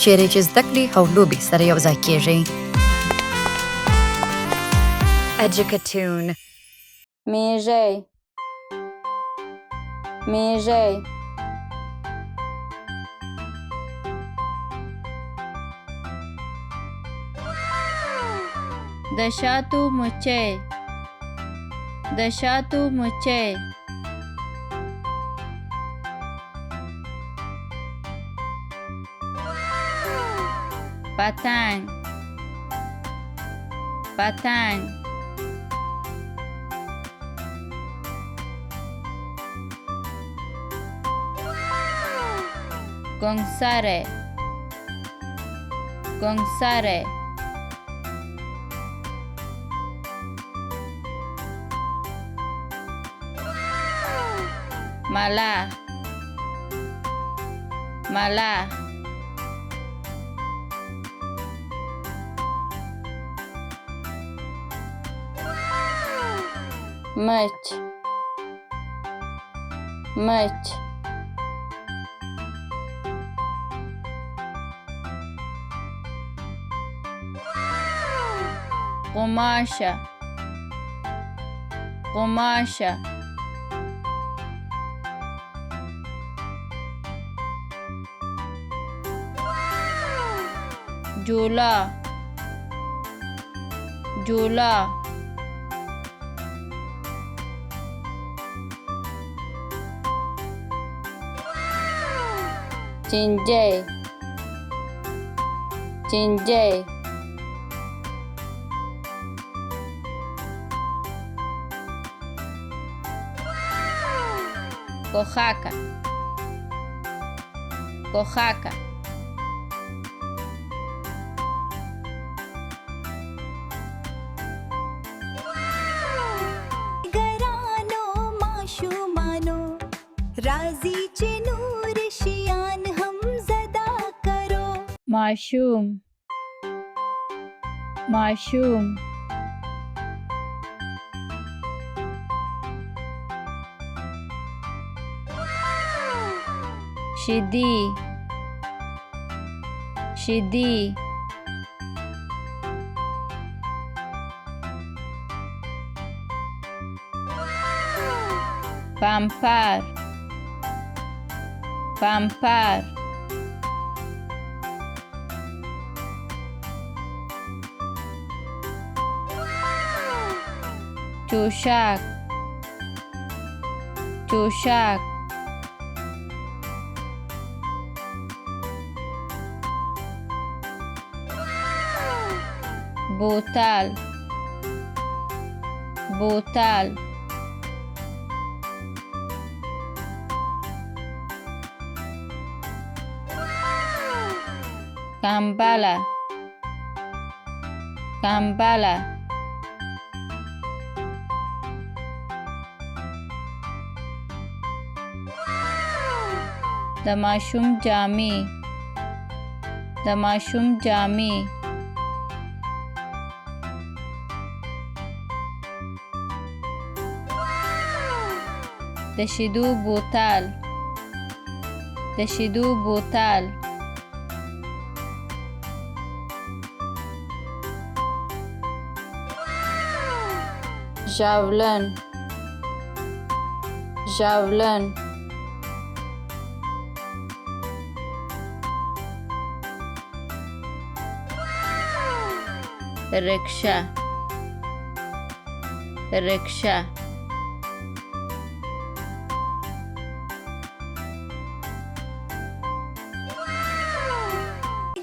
چیرې چې زده کړې او لوبې سره یوځای کېږي. Educatoon. میږی میږی د شاتو مچۍ د شاتو مچۍ پتنګ پتنګ گنگسره گنگسره ملخ ملخ مچ مچ قماشه قماشه جولا جولا چنجی چنجی کوخاکه کوخاکه ګرانو ماشومانو راځي چې نور شیان هم زده کرو. ماشوم ماشوم شیدی شیدی پمپر پمپر چوشک چوشک بوتل بوتل کمبله کمبله د ماشوم جامې د ماشوم جامې د شیدو بوتل د شیدو بوتل ژاولن ژاولن رکشه رکشه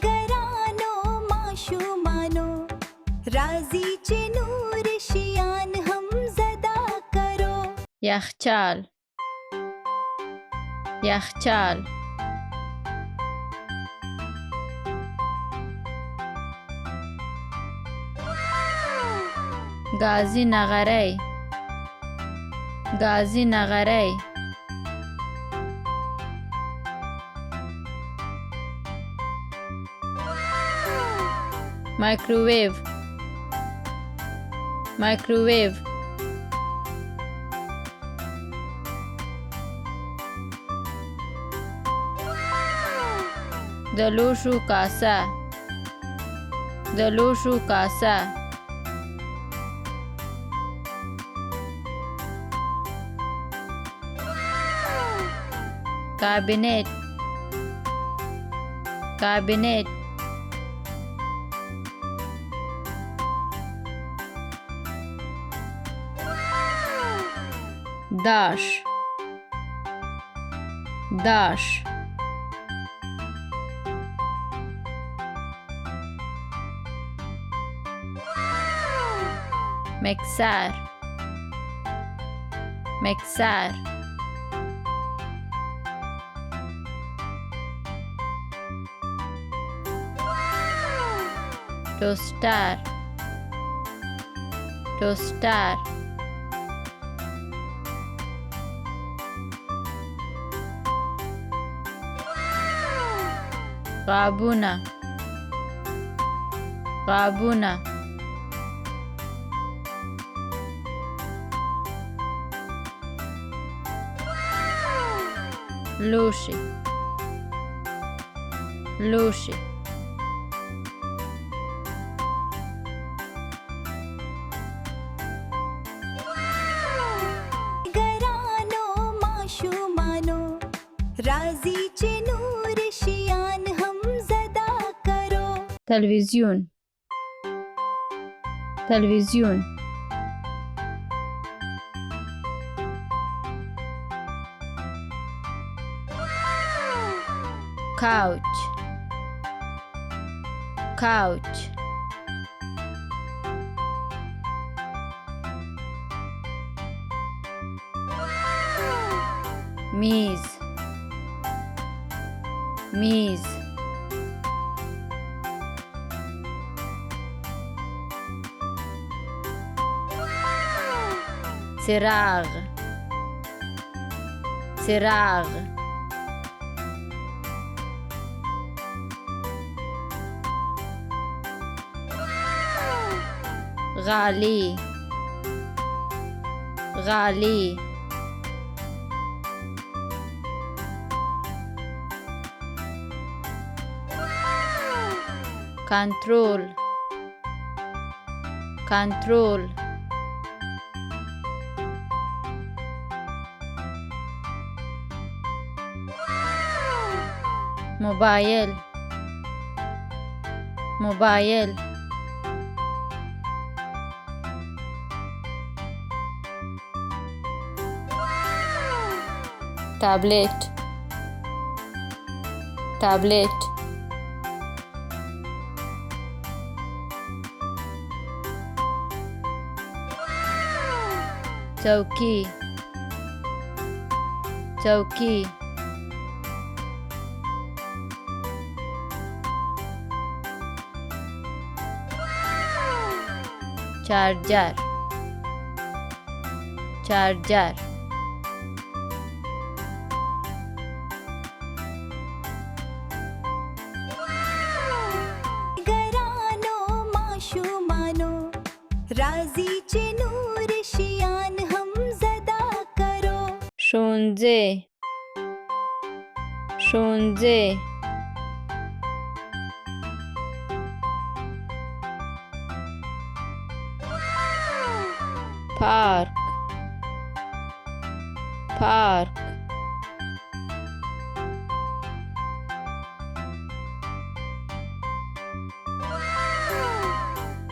ګرانو ماشومانو راځي چې نور شیان هم زده کرو. یخچال یخچال گازی نغری گازی نغری مایکروویو مایکروویو د لوښو کاسه د لوښو کاسه کابینټ کابینټ داش داش مکسر مکسر توستر توستر غابونه غابونه لوشي لوشي ګرانو ماشومانو راځي چې نور شیان هم زده کرو تلویزیون تلویزیون couch couch میز میز چراغ چراغ غالی غالی کنترل کنترل موبایل موبایل تابلت تابلت چوکی چوکی چارجر چارجر ګرانو ماشومانو راځي چې نور شیان هم زده کرو ښوونځی ښوونځی پارک پارک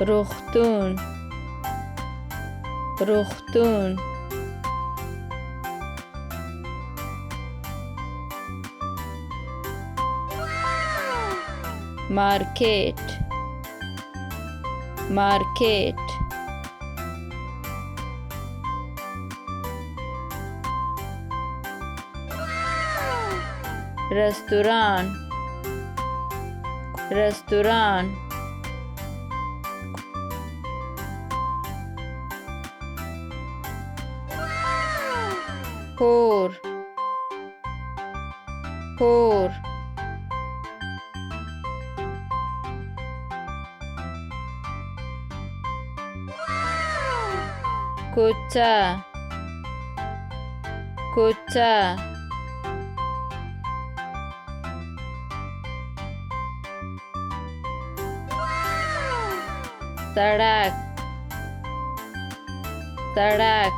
روغتون روغتون مارکت مارکت رستوران رستوران کور کور کوڅه کوڅه سړک سړک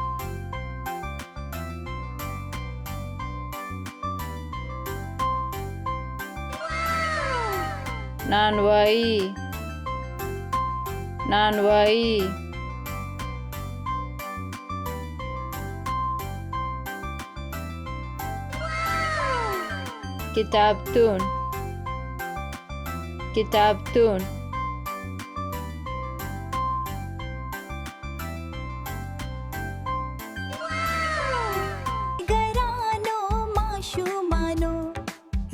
نانوایی نانوایی کتابتون کتابتون ګرانو ماشومانو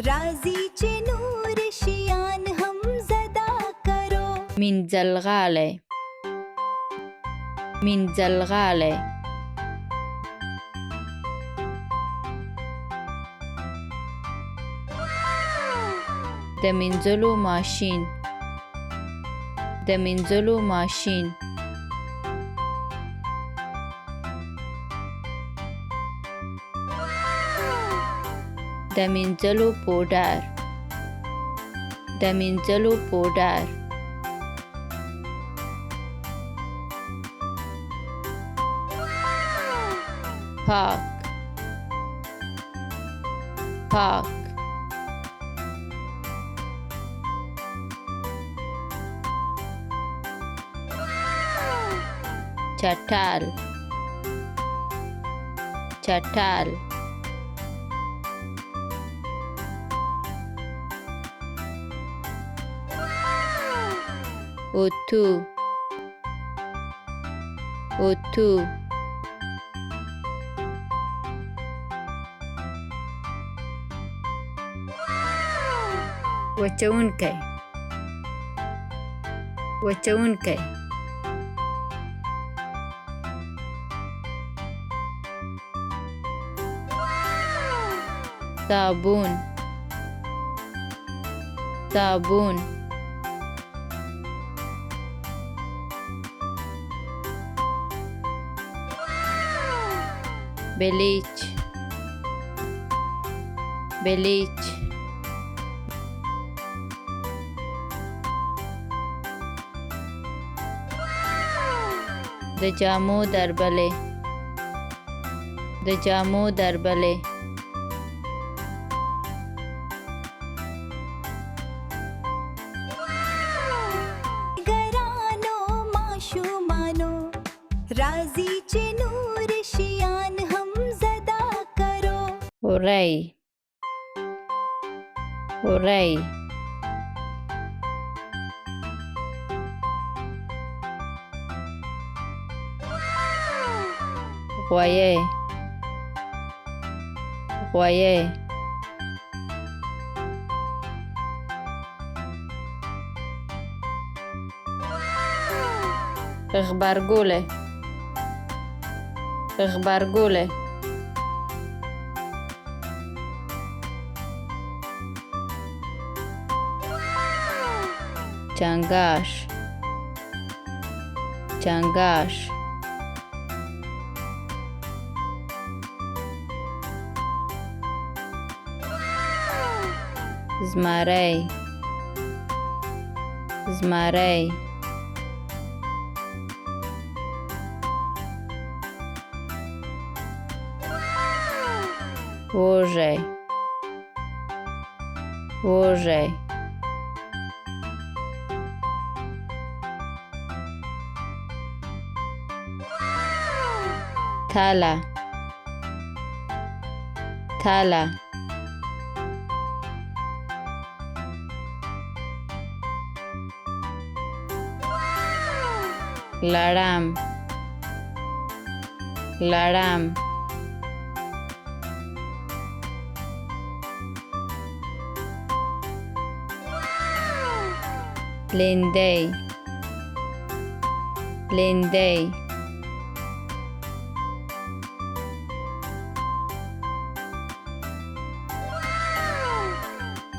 راځي چې نور شیان هم زده کرو منځلغالی منځلغالی د مینځلو ماشین د مینځلو ماشین د مینځلو پوډر د مینځلو پوډر پاک پاک چټال چټال اتو اتو وچونکی وچونکی صابون صابون بلیچ بلیچ د جامو دربلې د جامو دربلې ګرانو ماشومانو راځي چې نور شیان هم زده کرو هورۍ هورۍ غویی غویی غبرګولی غبرګولی چنګاښ چنګاښ زمری زمری وږی وږی تاله تاله لړم لړم لیندۍ لیندۍ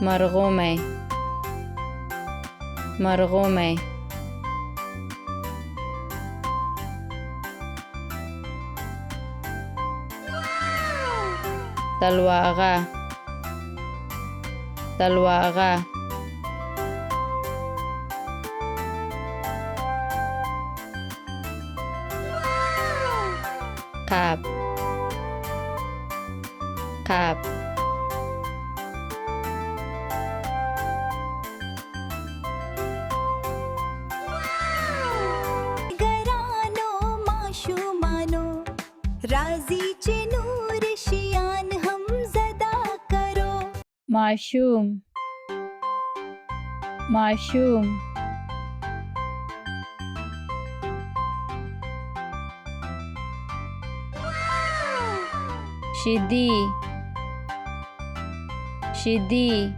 مرغومی مرغومی سلواغه سلواغه قاب قاب ګرانو ماشومانو راځي چې نور شیان هم زده کرو ماشوم ماشوم شیدی شیدی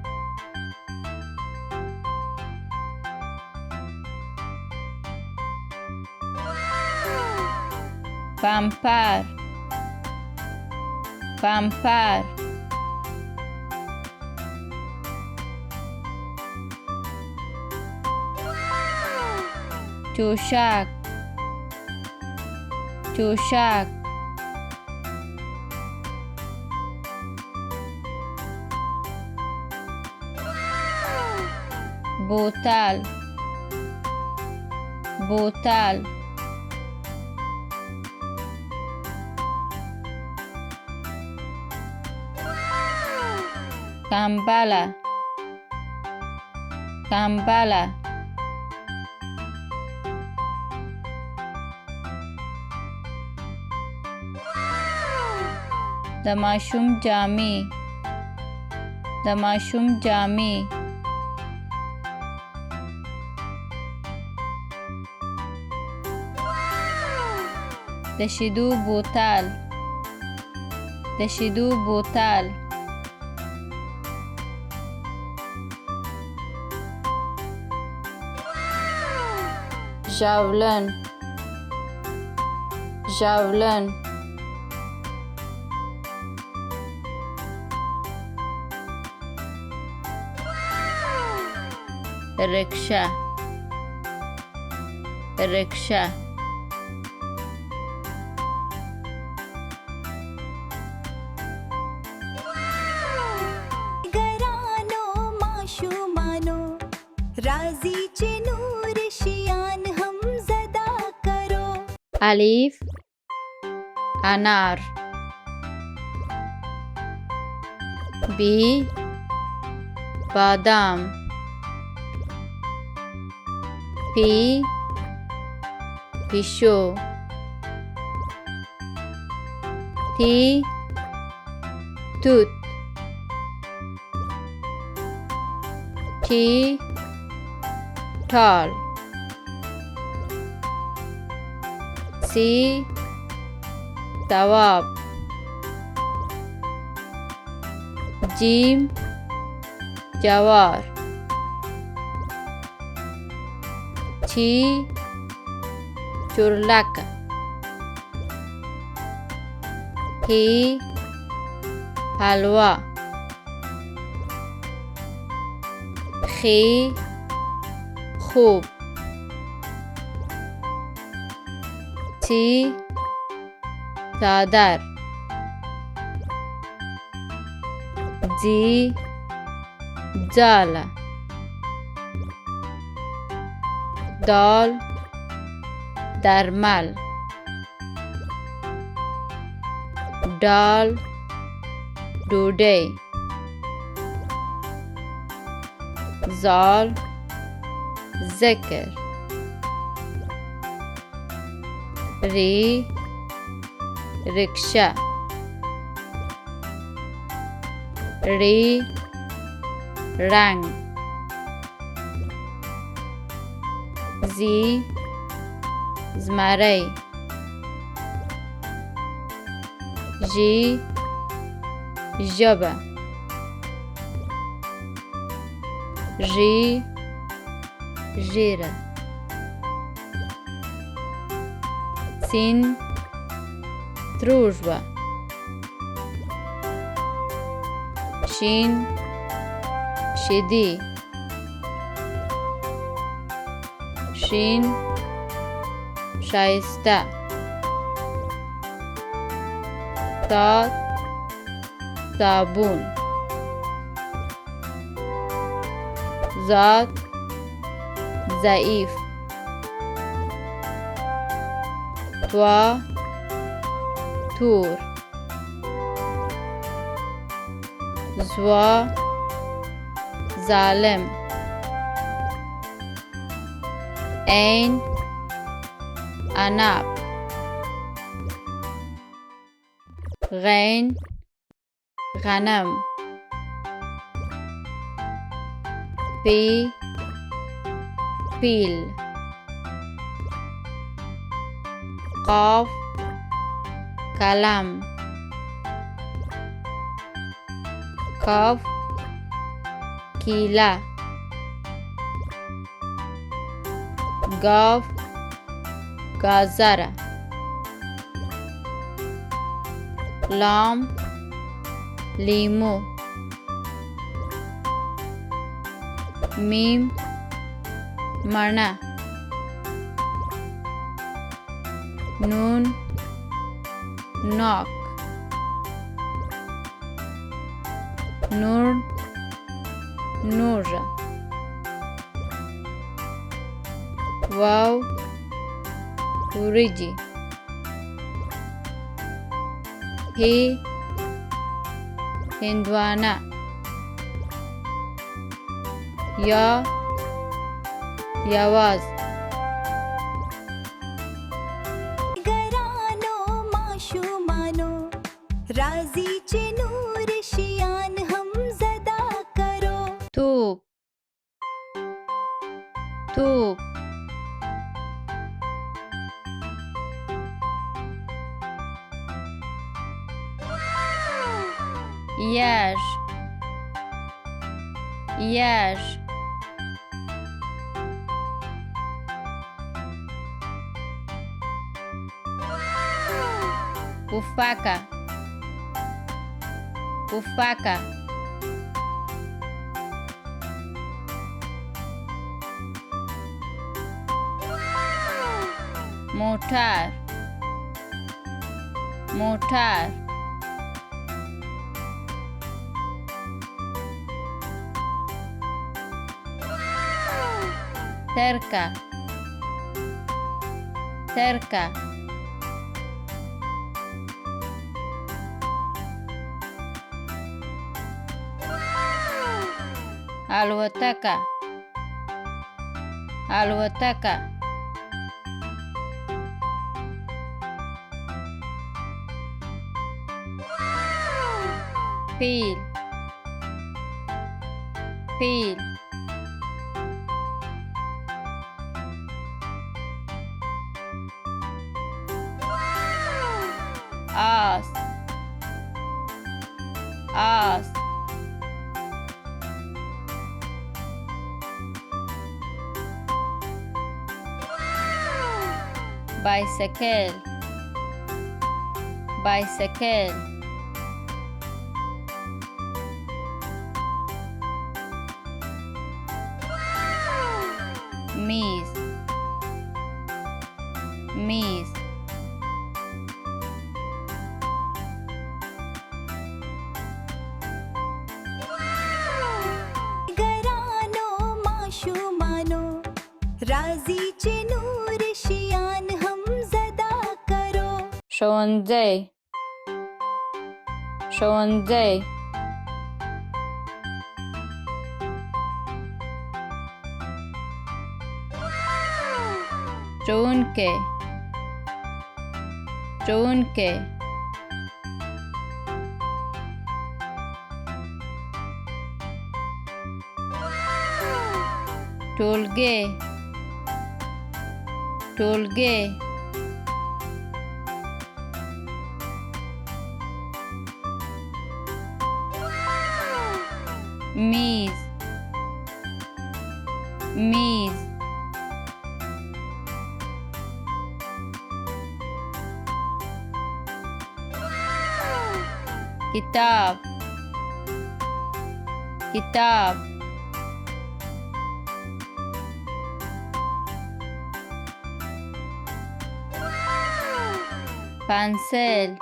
پمپر پمپر توشک توشک بوتل بوتل کمبله کمبله د ماشوم جامې د ماشوم جامې د شیدو بوتل د شیدو بوتل ژاولن ژاولن رکشه رکشه ګرانو ماشومانو راځي چې نور شیان هم زده کرو الف انار بی بادام پی پیشو تی توت تی ټال سی ثواب جیم جوار چی چورلک هی حلوا خی خوب تی چادر جی جاله دال درمل دال ډوډۍ زال ذکر ری رکشه ری رنگ زی زمری ژی ژبه ژی ژیره سین تروژوه شین شیدی شین شایسته صاد صابون زاد ضعیف وا تور زوا ظالم عین عنب غین غنم پی پیل قاف کلم کاف کیله گاف گازره لام لیمو میم مڼه نون ناک نور نور واو وریجی هی هندوانه یا یواز ګرانو ماشومانو راځي چې نور شیان هم زده کرو توپ توپ یش یش پفکه پفکه موټر موټر ترکه ترکه الوتکه الوتکه فیل فیل آس آس بایسکل بایسکل میز میز ګرانو ماشومانو راځي چې نور شیان هم زده کرو ښوونځی ښوونځی ښوونکی ښوونکی ټولګي ټولګي میز میز کتاب کتاب پنسل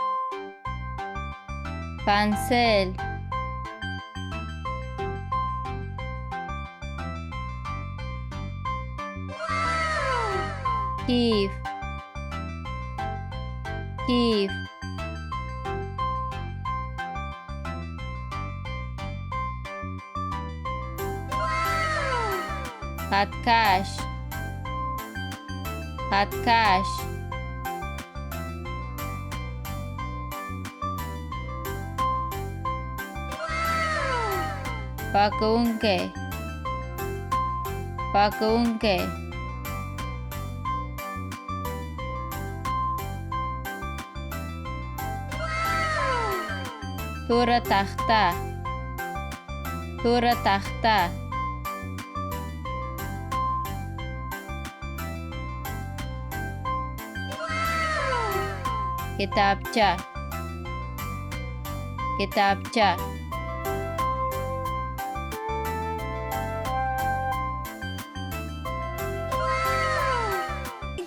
پنسل کیف کیف خطکش خطکش پاکونکی پاکونکی توره تخته توره تخته کتابچه کتابچه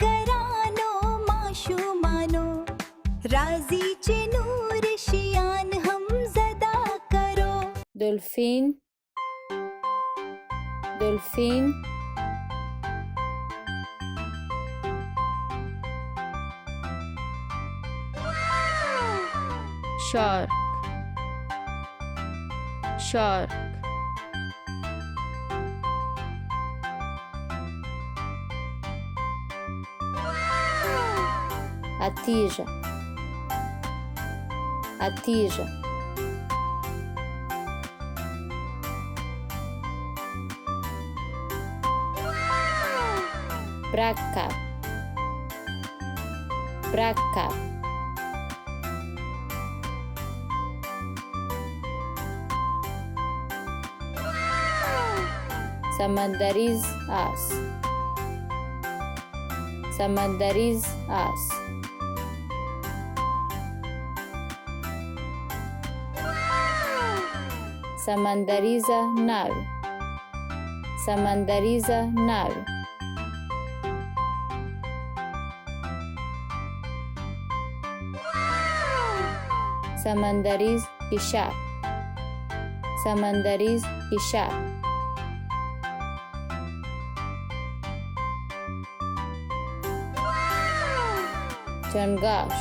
ګرانو ماشومانو راځي چې نور شیان هم زده کرو دلفین دلفین شارک شارک اتیژه اتیژه مرکب مرکب سمندریز آس سمندریز آس سمندریزه ناو سمندریزه ناو سمندریز کشاف سمندریز کشاف چنگاش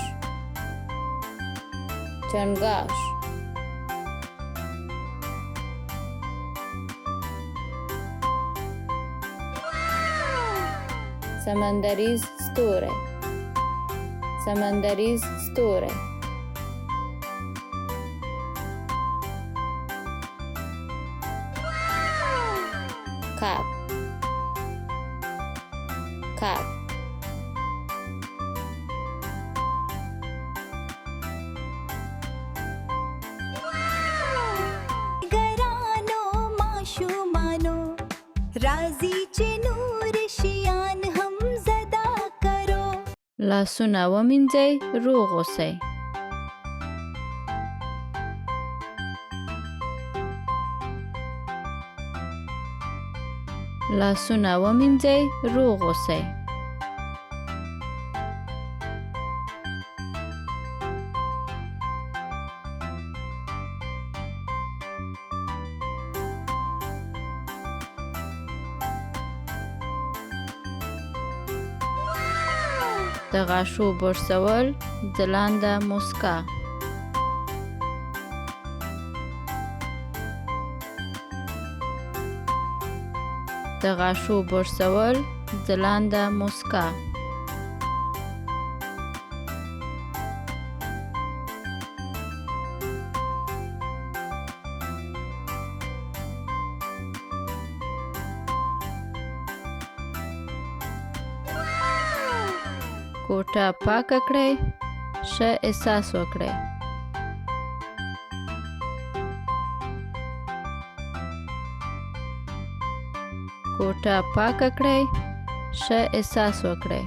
چنگاش سمندریز ستوره سمندریز ستوره کب کب ګرانو ماشومانو راځي چې نور شیان هم زده کرو لاسونه ومینځئ روغ اوسئ لاسونه ومینځئ روغ اوسئ د غاښو برسول ځلانده موسکا د غاښو برسول ځلانده موسکا کوټه پاکه کړئ ښه احساس وکړئ کوټه پاکه کړئ ښه احساس وکړئ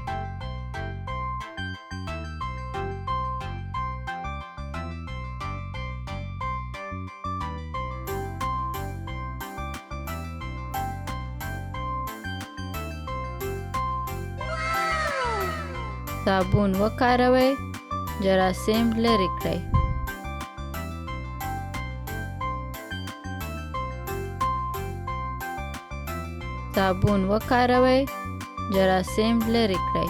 صابون وکاروئ جراثیم لرې کړئ صابون وکاروئ جراثیم لرې کړئ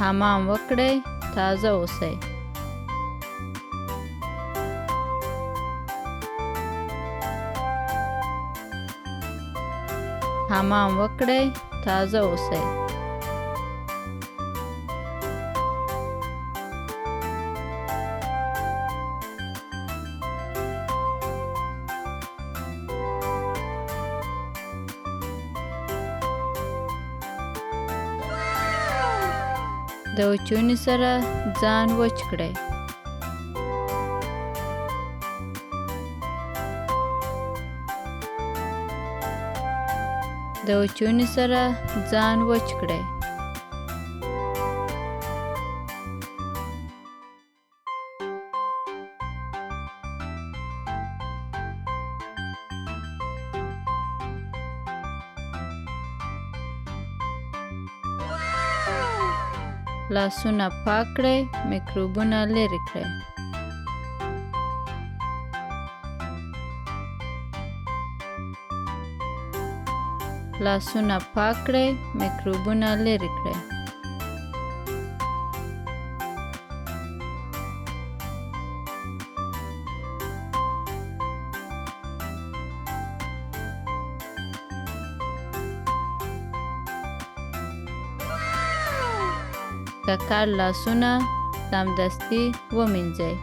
حمام وکړئ تازه اوسئ. حمام وکړئ تازه اوسئ. د اوچوني سره ځان وچ کړئ. د اوچوني سره ځان وچ کړئ. لاسونه پاک کړئ، میکروبونه لرې کړئ. لاسونه پاک کړئ، میکروبونه لرې کړئ. ککړ لاسونه سمدستي ومینځئ.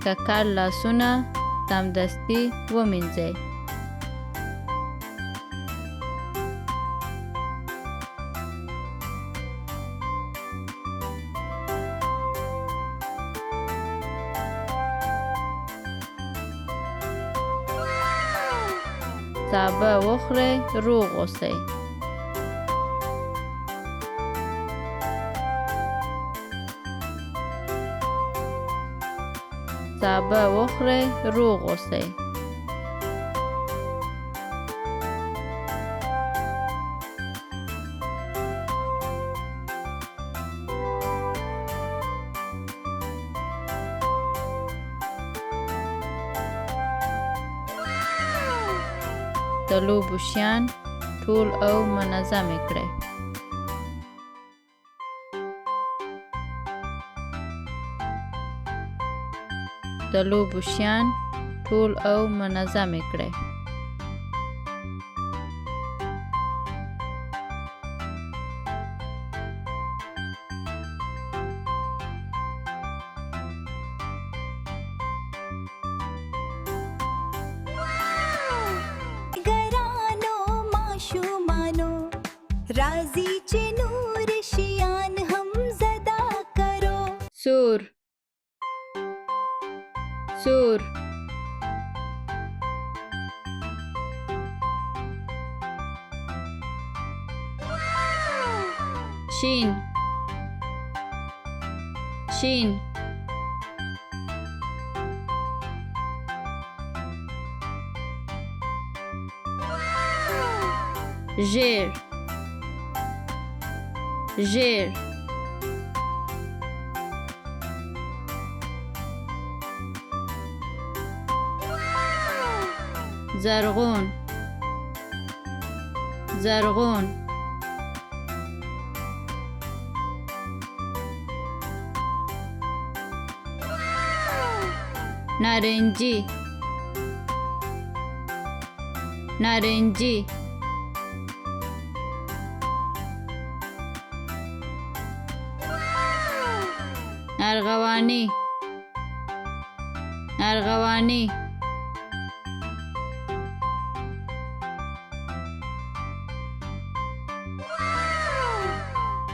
ککړ لاسونه سمدستي ومینځئ. سابه وخورئ، روغ اوسئ. سابه وخورئ، روغ اوسئ. د لوبو شیان ټول او منظم کړئ. د لوبو شیان ټول او منظم کړئ. ګرانو ماشومانو راځي چې نور شیان هم زده کرو. سور سور شین شین ژیر ژیر زرغون زرغون نارنجی نارنجی ارغوانی ارغوانی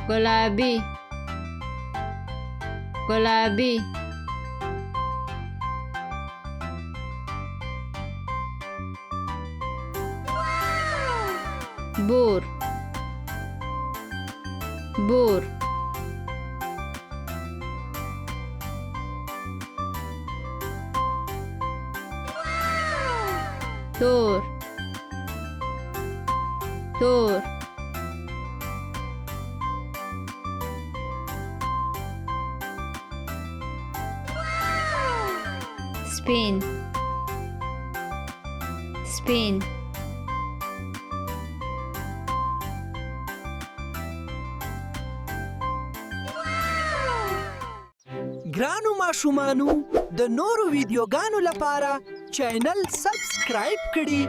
گلابی گلابی بور بور تور تور سپین سپین ګرانو ماشومانو د نورو ویډیوګانو لپاره چینل سبسکرایب کړئ